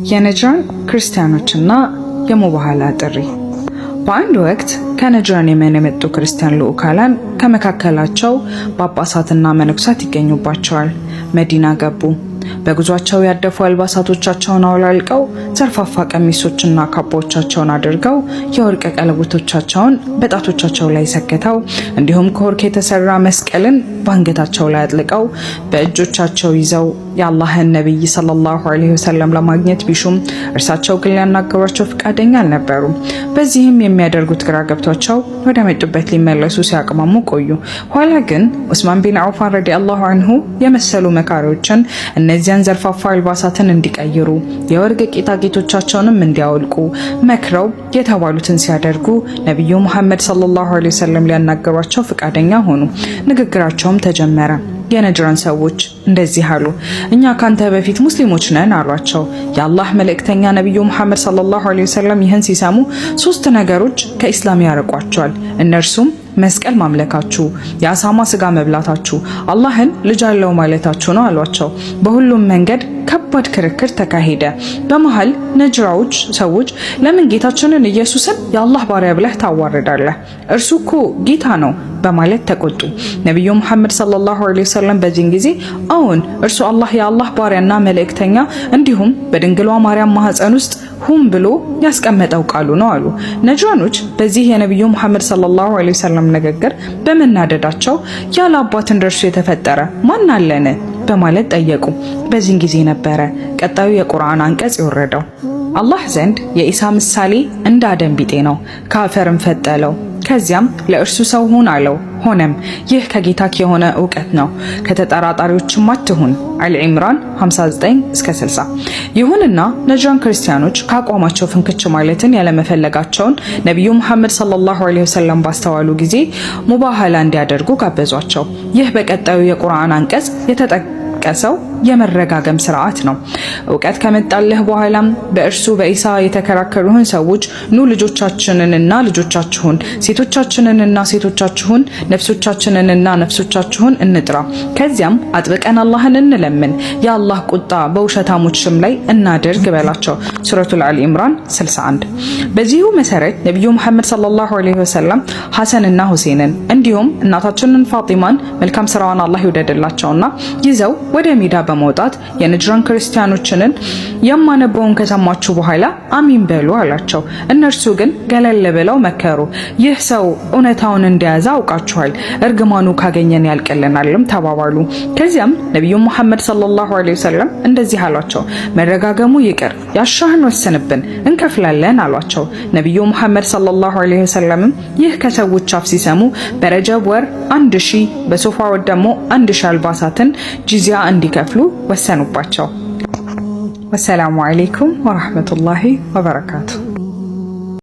የነጅራን ክርስቲያኖችና የሙባሃላ ጥሪ። በአንድ ወቅት ከነጅራን የመን የመጡ ክርስቲያን ልዑካን ከመካከላቸው ጳጳሳትና መነኩሳት ይገኙባቸዋል። መዲና ገቡ። በጉዟቸው ያደፉ አልባሳቶቻቸውን አውላልቀው ዘርፋፋ ቀሚሶችና ካባዎቻቸውን አድርገው የወርቅ ቀለበቶቻቸውን በጣቶቻቸው ላይ ሰክተው እንዲሁም ከወርቅ የተሰራ መስቀልን በአንገታቸው ላይ አጥልቀው በእጆቻቸው ይዘው የአላህን ነብይ ሰለላሁ ዐለይሂ ወሰለም ለማግኘት ቢሹም እርሳቸው ግን ሊያናገሯቸው ፈቃደኛ አልነበሩም። በዚህም የሚያደርጉት ግራ ገብቷቸው ወደ መጡበት ሊመለሱ ሲያቅማሙ ቆዩ። ኋላ ግን ዑስማን ቢን አውፋን ረዲየላሁ ዐንሁ የመሰሉ መካሪዎችን እነዚያን ዘርፋፋ አልባሳትን እንዲቀይሩ የወርቅ ጌጣጌጦቻቸውንም እንዲያወልቁ መክረው የተባሉትን ሲያደርጉ ነብዩ መሐመድ ሰለላሁ ዐለይሂ ወሰለም ሊያናገሯቸው ፈቃደኛ ሆኑ። ንግግራቸውም ተጀመረ። የነጅራን ሰዎች እንደዚህ አሉ፣ እኛ ካንተ በፊት ሙስሊሞች ነን አሏቸው። የአላህ መልእክተኛ ነብዩ መሐመድ ሰለላሁ ዐለይሂ ወሰለም ይህን ሲሰሙ ሶስት ነገሮች ከኢስላም ያርቋቸዋል። እነርሱም መስቀል ማምለካችሁ፣ የአሳማ ስጋ መብላታችሁ፣ አላህን ልጅ አለው ማለታችሁ ነው አሏቸው። በሁሉም መንገድ ከባድ ክርክር ተካሄደ። በመሃል ነጅራዎች ሰዎች ለምን ጌታችንን ኢየሱስን የአላህ ባሪያ ብለህ ታዋርዳለህ? እርሱ እኮ ጌታ ነው በማለት ተቆጡ። ነብዩ መሐመድ ሰለላሁ ዐለይሂ ወሰለም በዚህን ጊዜ አዎን እርሱ የአላህ ባሪያና መልእክተኛ እንዲሁም በድንግሏ ማርያም ማህፀን ውስጥ ሁም ብሎ ያስቀመጠው ቃሉ ነው አሉ። ነጅራኖች በዚህ የነብዩ መሐመድ ሰለላሁ ዐለይሂ ወሰለም ንግግር በመናደዳቸው ያለ አባት እንደርሱ የተፈጠረ ማን አለን በማለት ጠየቁ። በዚህን ጊዜ ነበረ ቀጣዩ የቁርአን አንቀጽ የወረደው። አላህ ዘንድ የኢሳ ምሳሌ እንደ አደም ቢጤ ነው፣ ከአፈርም ፈጠለው፣ ከዚያም ለእርሱ ሰው ሁን አለው። ሆነም ይህ ከጌታክ የሆነ ዕውቀት ነው፣ ከተጠራጣሪዎችም አትሁን። አልዒምራን 59-60። ይሁንና ነጅራን ክርስቲያኖች ከአቋማቸው ፍንክች ማለትን ያለመፈለጋቸውን ነብዩ መሐመድ ሰለላሁ ዐለይሂ ወሰለም ባስተዋሉ ጊዜ ሙባሃላ እንዲያደርጉ ጋበዟቸው። ይህ በቀጣዩ የቁርአን አንቀጽ የተጠቀሰው የመረጋገም ስርዓት ነው። ዕውቀት ከመጣልህ በኋላም በእርሱ በኢሳ የተከራከሩህን ሰዎች ኑ ልጆቻችንንና ልጆቻችሁን፣ ሴቶቻችንንና ሴቶቻችሁን፣ ነፍሶቻችንንና ነፍሶቻችሁን እንጥራ፣ ከዚያም አጥብቀን አላህን እንለምን፣ የአላህ ቁጣ በውሸታሞችም ላይ እናድርግ በላቸው። ሱረቱል አሊ ኢምራን 61። በዚሁ መሰረት ነብዩ መሐመድ ሰለላሁ ዐለይሂ ወሰለም ሐሰንና ሁሴንን እንዲሁም እናታችንን ፋጢማን መልካም ስራዋን አላህ ይወደድላቸውና ይዘው ወደ ሜዳ በመውጣት የነጅራን ክርስቲያኖችን የማነበውን ከሰማችሁ በኋላ አሚን በሉ አላቸው። እነርሱ ግን ገለል ብለው መከሩ። ይህ ሰው እውነታውን እንደያዘ አውቃችኋል፣ እርግማኑ ካገኘን ያልቀልናልም ተባባሉ። ከዚያም ነብዩ መሐመድ ሰለላሁ ዐለይሂ ወሰለም እንደዚህ አሏቸው፣ መረጋገሙ ይቅር፣ ያሻህን ወስንብን፣ እንከፍላለን አሏቸው። ነብዩ መሐመድ ሰለላሁ ዐለይሂ ወሰለም ይህ ከሰዎች አፍ ሲሰሙ በረጀብ ወር 1000 በሶፋ ወር ደግሞ 1000 አልባሳትን ጂዚያ እንዲከፍሉ ወሰኑባቸው። ወሰላሙ አለይኩም ወራህመቱላሂ ወበረካቱ።